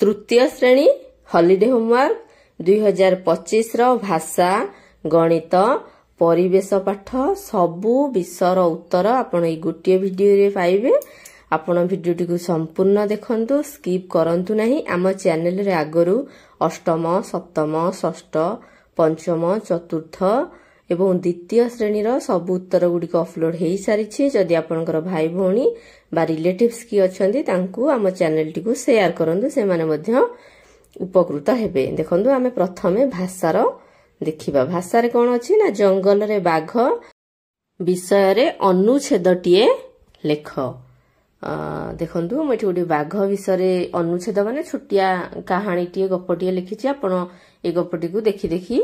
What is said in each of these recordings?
तृतीय श्रेणी holiday homework 2025 रो भाषा गणित परिवेश पाठ सबु विषयर उत्तर आपण ए गोटे वीडियो रे पाइबे। आपण वीडियोटी को संपूर्ण देखंतु, स्किप करंतु नहीं। आम चैनल रे आगरु अष्टम सप्तम षष्ठ पंचम चतुर्थ एवं द्वितीय श्रेणी रो सब उत्तर गुडी अपलोड हो सारी। जदि आपनकर भाई भौणी बा रिलेटिव्स की अछंती तांकू आम चैनल टी को शेयर करंतु, से माने मध्य उपकृत हेबे। देखंतु आमे प्रथमे भाषार देखिबा। भाषा रे कोन अछि ना जंगल रे बाघ विषय रे अनुच्छेदटीए लेख। देखंतु मठी गोटे बाघ विषय रे अनुच्छेद माने छोटिया कहानीटीए गपटीए लिखिछि। आपण ए गपटी को देखि देखि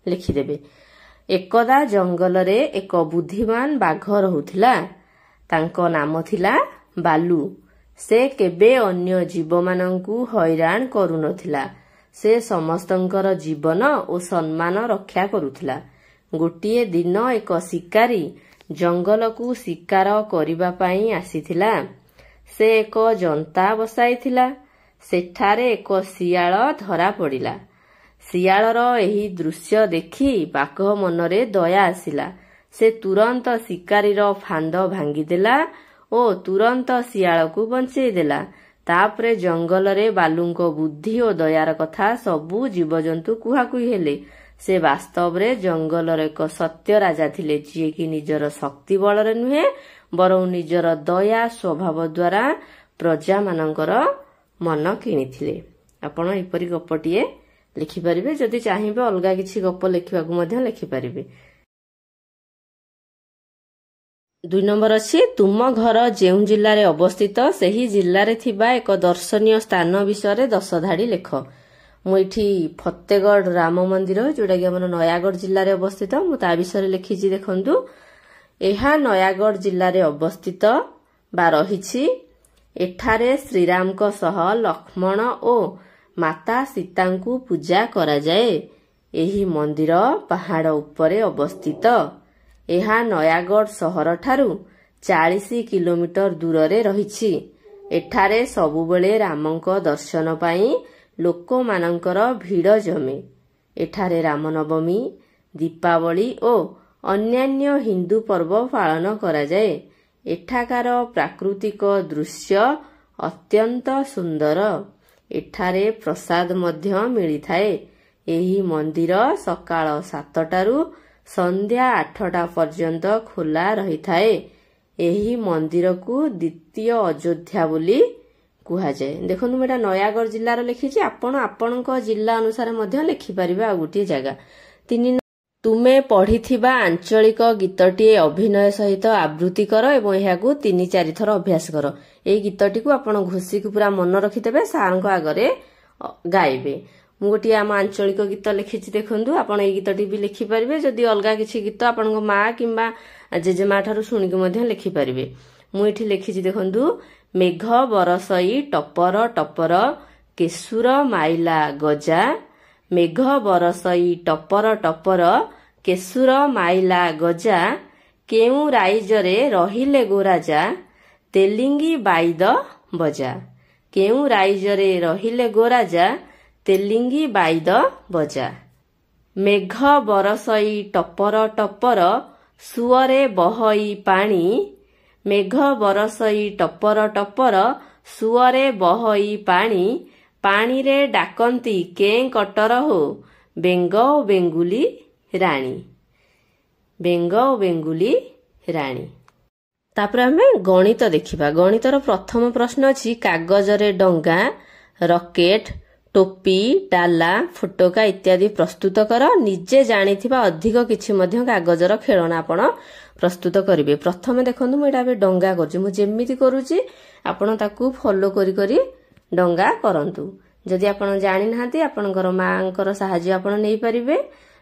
लिखि देबे। एकदा जंगल रे एक बुद्धिमान बाघ रहुथिला। तांको नाम थिला बालू। से केबे अन्य जीव मानंकु हैरान करू नथिला। से समस्तंकर जीवन और सम्मान रक्षा करुथिला। गोटिए दिन एक शिकारी जंगल को शिकार करिबा पई आसीथिला। से एक जंता बसाइथिला। सेठारे एक सियाळ धरा पड़िला। सियाळर एही दृश्य देखि बाघ मनरे दया आसिला। से तुरंत शिकारीर फांद भांगीदेला ओ तुरंत सियाळ को बंचेई देला। तापरे जंगल रे बालुंको बुद्धि और दयार कथा सबु जीवजंतु कुहाकुई हेले। से वास्तव रे जंगल रे एक सत्य राजा थिले, जिए कि निजर शक्ति बल रे नुहे बरं निजर दया स्वभाव द्वारा प्रजा मानकर मन किनिथिले। आपण एपरि गपटीए लिखि परिबे। जदि चाहिबे अलगा किछि गप लिखिबाकू मध्य लिखि परिबे। 2 नंबर अछि तुम घर जेउ जिल्ला रे अवस्थित सेही जिल्ला रे थिबा एक दर्शनीय स्थान विषय 10 धाड़ी लेख। मु एठी फतेगढ़ राम मंदिर जोडा कि हमर नयागढ़ जिल्ला रे अवस्थित मु ता विषय लिखिछि। देखंतु एहा नयागढ़ जिल्ला रे अवस्थित बा रहिछि। एठारे श्रीराम को सह लक्ष्मण ओ माता सीता को पूजा करा जाए। एही मंदिर पहाड़ उपरे अवस्थित। एहा नयागढ़ सहर ठारू 40 किलोमीटर दूर रे रहिछि। एठारे सबुबेले रामंको दर्शन पाई लोक मानकर भीड़ जमे। एठारे रामनवमी दीपावली ओ अन्यान्य हिंदू पर्व पालन करा जाए। एठाकार प्राकृतिक दृश्य अत्यंत सुंदर। एठारे प्रसाद मध्य मिली थाए। एही मंदिर सकाळ 7टारू संध्या 8टा पर्यंत खोला रही थाए। एही मंदिर को द्वितीय अयोध्या बोली कुहा जाए। देखंतु मेटा नयागढ़ जिल्ला रो लिखिछि। आपण आपणको जिल्ला अनुसार मध्य लिखि परिबा। आ गुटी जगह 3 तुमे पढ़िथिबा आंचलिक गीतटी अभिनय सहित आवृत्ति कर एवं एहाकू 3-4 थर अभ्यास कर। एई गीतटी को आपण घोषी को पूरा मन रखितेबे, सारंको आगरे गाइबे। मु गोटी आम आंचलिक गीत लिखिछि। देखंतु आपण एई गीतटी भी लिखि परिबे। जदि अलगा किछि गीत आपणको मां किंबा जेजेमा ठारू सुनिके मध्य लिखि परिबे। मु एठी लिखिछि। देखंतु मेघ बरसई टपर टपर केसुर माइला गजा। मेघ बरसई टपर टपर केसुर माइला गजा। केउ राइजरे रहिले गो राजा तेलिंगी बाइद बजा। केउ राइजरे रहिले गो राजा तेलिंगी बाइद बजा। मेघ बरसई टपर टपर सुअरे बहई पानी। मेघ बरसई टपर टपर सुअरे बहई पानी। पानी रे डाकंती कें कटर हो बेंग बेंगुली राणी। बेंग बेंगुली राणी। तापर हमें गणित देखिबा। गणितर प्रथम प्रश्न अछि कागज रे डंगा रॉकेट टोपी डाला फुटका इत्यादि प्रस्तुत कर। निजे जानिथिबा अधिक किछि मध्य कागजर खेळना आपण प्रस्तुत करिवे। प्रथमे देखंतु मु एटा डंगा करछि। मु जेमिति करूछि आपण ताकू फॉलो करी करी डंगा करंतु। जदि आपण जानि नाहांती आपणकर मांकर सहाय्य आपण नै परिबे,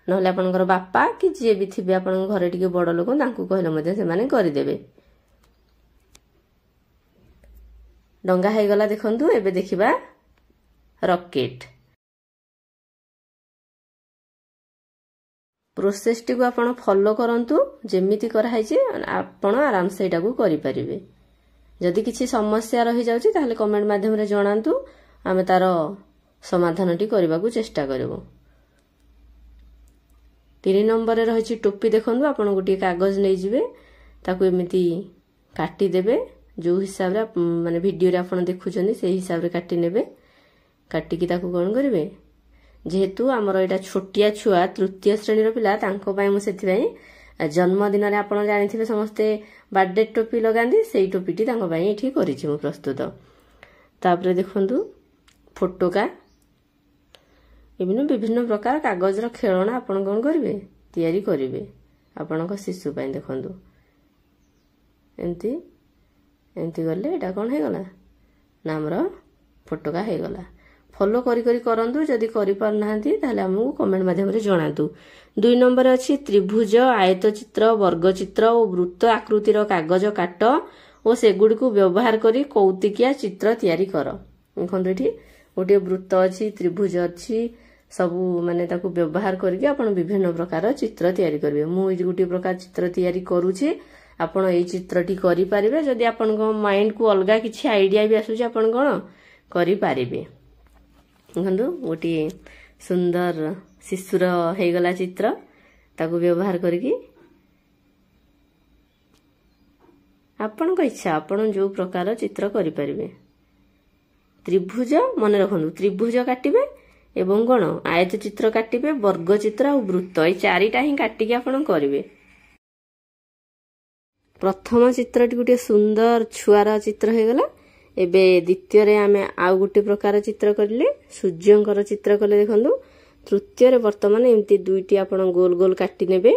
नहले आपणकर बापा कि जे भी थिबे आपण घरे टिके बड़ लोक तांकू कहले मध्ये से माने करि देबे। डंगा हे गला। देखंतु एबे देखिबा रॉकेट। प्रोसेस टी को आपण फॉलो करंतु जेमिति करा हैछि आपण आराम से एटा को करि परिबे। जदि किछि समस्या रहि जाउछि ताहले कमेंट माध्यम रे जणांतु। आमे तार समाधानटी करबाकू चेष्टा करिवो। 3 नंबर रे रहिछि टोपी। देखंतु आपण गोटे कागज नै जिवे ताकू एमिति काटी देबे जो हिसाब रे माने वीडियो रे आपण देखुचंदी से हिसाब रे काटी नेबे। काटी की ताकू कोन करिवे जेहेतु हमर एटा छोटिया छुआ तृतीय श्रेणी रो पिला तांको पय मु सेति पय जन्मदिन रे आपण जानिथिबे समस्ते बर्थडे टोपी लगांदी सेही टोपीटी तांको पय एठी करिछि मु प्रस्तुत। तापरे देखंतु फोटोका विभिन्न प्रकार कागज रो खेलना आपण कोन करिवे तयारी करिवे आपण को शिशु पय। देखंतु एंती एंती गले एटा कोन हे गला ना हमर फोटोका हे गला। फॉलो करी करी करंतु जदी करि पार नाहंती ताले हमहु कमेंट माध्यम रे जणातु। 2 नंबर अछि त्रिभुज आयत चित्र वर्ग चित्र और वृत्त आकृतिर कागज काट और सेगुडी को व्यवहार करी कौतिकिया चित्र तयारी कर। देखंतु एठी गोटे वृत्त अछि त्रिभुज अछि सबु माने ताकू व्यवहार करके आपण विभिन्न प्रकार चित्र तयारी करबे। मु ए गोटे प्रकार चित्र तयारी करूछि आपण ए चित्रटी करि पारिबे। जदी आपण को माइंड को अलगा किछि आईडिया भी आसुछि आपण कोन करि पारिबे। देखंतु गोटे सुंदर शिशुर हे गला चित्र ताकू व्यवहार करके आपण को इच्छा आपण जो प्रकार चित्र करि पारिबे। त्रिभुज मन रखंतु त्रिभुज काटिबे एवं कोन आयत चित्र काटिबे वर्ग चित्र और वृत्त ए चारिटा ही काटि के आपण करिवे। प्रथम चित्रटी गोटे सुंदर छुआर चित्र हे गला। एबे द्वितीय रे आमे आउ गोटे प्रकार चित्र करले सूर्यंकर चित्र कले। देखंतु तृतीय रे वर्तमान एमती दुईटी आपण गोल गोल काटी नेबे।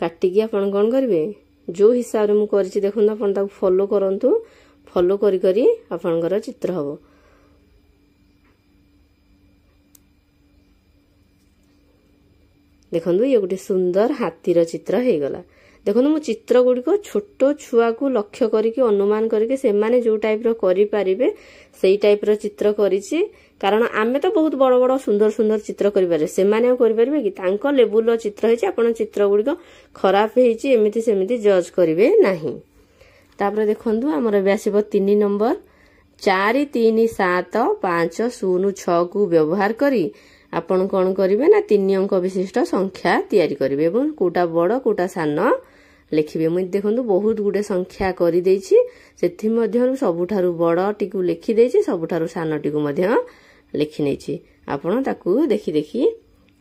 काटी के आपण कोन करिवे जो हिसाब रे मु करछि देखंतु आपण ताको फॉलो करंतु। फॉलो करी करी आपनकर चित्र हबो। देखंतु ये गोटे सुंदर हाथीर चित्र हे गला। देखंतु मु चित्र गुडी को छोटो छुआ को लक्ष्य करिके अनुमान करिके से माने जो टाइप रो करि पारिबे सेही टाइप रो चित्र करिछि। कारण आमे तो बहुत बड़ बड़ सुंदर सुंदर चित्र करि पारे से माने करि पारिबे कि तांको लेवल रो चित्र हेछि आपण चित्र गुडी को खराब हेछि एमिति सेमिति जज करिवे नाही। तापर देखंतु हमर व्यासिब 3 नंबर 4 3 7 5 0 6 को व्यवहार करी आपण कोन करिवे ना 3 अंक विशिष्ट संख्या तयारी करिवे एवं कोटा बड़ कोटा सान लिखिबे। मु देखंतु बहुत गुडे संख्या करि देछि सेथि मध्यरु सबुठारु बड़ टिकु लिखि देछि सबुठारु सान टिकु मध्य लिखि नेछि। आपण ताकू देखि देखि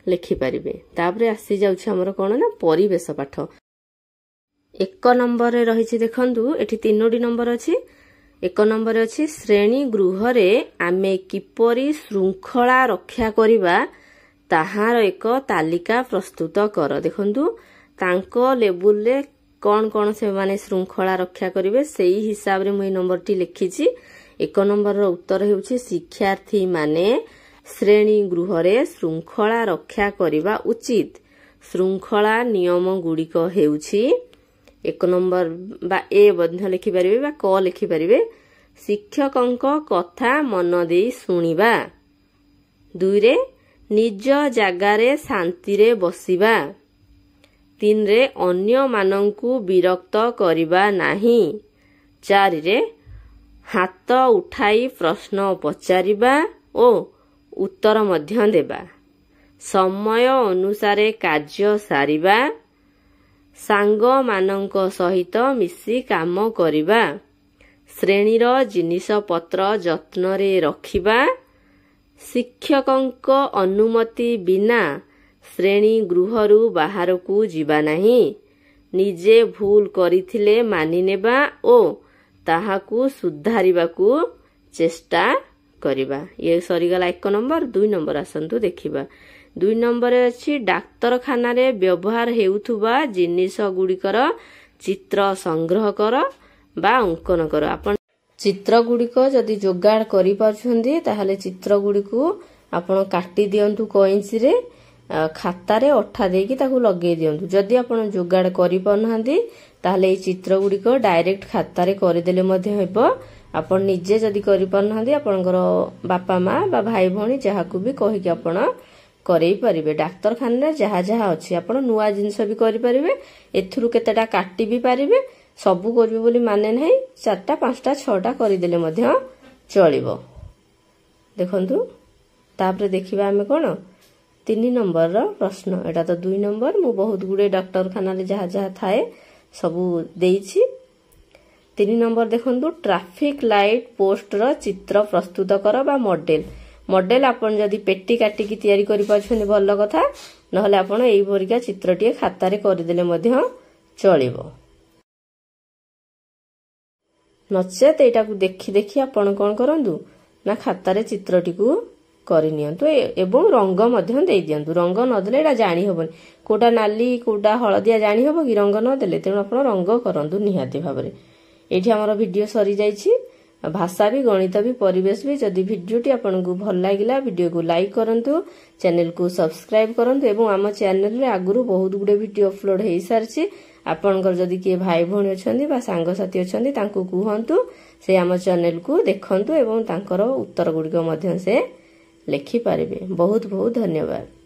लिखि पारिबे। तापरे आसी जाउछि हमर कोन ना परिवेश पाठ। 1 नंबर रे रहिछि देखंतु एठी 3टी नंबर अछि। 1 नंबर अछि श्रेणी गृह रे आमे किपरि श्रृंखला रक्षा करिबा ताहार एक तालिका प्रस्तुत कर। देखंतु तांको लेवल रे कोन कोन से माने श्रृंखला रक्षा करिवे सेही हिसाब रे मु नंबर टी लिखिछि। 1 नंबर रो उत्तर हेउछि शिक्षार्थी माने श्रेणी गृह रे श्रृंखला रक्षा करिबा उचित। श्रृंखला नियम गुडी को हेउछि 1 नंबर बा ए बध्य लिखि परिबे बा क लिखि परिबे शिक्षकंक कथा मन देई सुनिबा। 2 रे निज जागा रे शांति रे बसिबा। 3 रे अन्य मानंकु विरक्त करिबा नाही। 4 रे हाथ उठाई प्रश्न पचारिबा ओ उत्तर मध्य देबा। समय अनुसारे कार्य सारिबा। सांग मानंक सहित मिसी काम करिबा। श्रेणीर जिनिस पत्र जत्न रे रखिबा। शिक्षकंक अनुमति बिना श्रेणी गृहरु बाहर को जीवा नाही। निजे भूल करिथिले मानि नेबा ओ ताहाकू सुधारिबाकू चेष्टा करिबा। ये सरीगला 1 नंबर। 2 नंबर आसंतु देखिबा। 2 नंबर अछि डाक्तरखाना रे व्यवहार हेउथुबा जिनिस गुडीकर चित्र संग्रह कर बा अंकन कर। आपण चित्र गुडीको जदी जोगाड़ करि पाछुंदी ताहाले चित्र गुडीको आपण काटी दियंतु कोइंसी रे खाता रे अठा देकी ताकू लगे दियंतु। जदी आपण जोगाड़ करि पानहांदी ताहाले ए चित्र गुडीको डायरेक्ट खाता रे करि देले मध्ये हेबो। आपण निजे जदी करि पानहांदी आपणकर बापा मां बा भाई भणी जहाकू भी कहि के आपण करई परिबे। डाक्तरखाना रे जहा जहा अछि आपण नुवा जिंस भी करि परिबे। एथुरु केतेटा काटी भी परिबे। सबु करबे बोली माने नै 4टा 5टा 6टा करि देले मध्ये चलिबो। देखंतु तापरे देखिबा आमे कोन 3 नंबर रो प्रश्न एटा तो 2 नंबर मु बहुत गुडे डॉक्टरखाना रे जहा जहा थाए सबु देइछि 3 नंबर देखंतु ट्रैफिक लाइट पोस्ट रो चित्र प्रस्तुत करो बा मॉडल आपण जदी पेटी काटी की तयारी करि पाछन भलो कथा नहले आपण एई भरिका चित्रटिए खाता रे करि देले मध्य चलिबो नचेत एटा को देखि देखि आपण कोन करंदु ना खाता रे चित्रटी को करि नियंतु एवं रंग मध्य देई दियंतु रंग न देले एटा जानि होबन कोटा नाली कोटा हळदिया जानि होबो कि रंग न देले तेनु आपण रंग करंदु निहाती भाबरे एठी हमर वीडियो सरी जाईछि भाषा भी गणित भी परिवेश भी जदि वीडियोटी आपको भल लगिला वीडियो को लाइक करंतु चैनल को सब्सक्राइब करंतु एवं आम चैनल रे आगुरु बहुत गुडे वीडियो अपलोड हेई सारछि आपनकर जदि के भाई भौणी अछंती बा सांग साथी अछंती तांको कुहंतु से आम चैनल को देखंतु एवं तांकर उत्तर गुडिक मध्य से लिखि पारिबे बहुत बहुत धन्यवाद।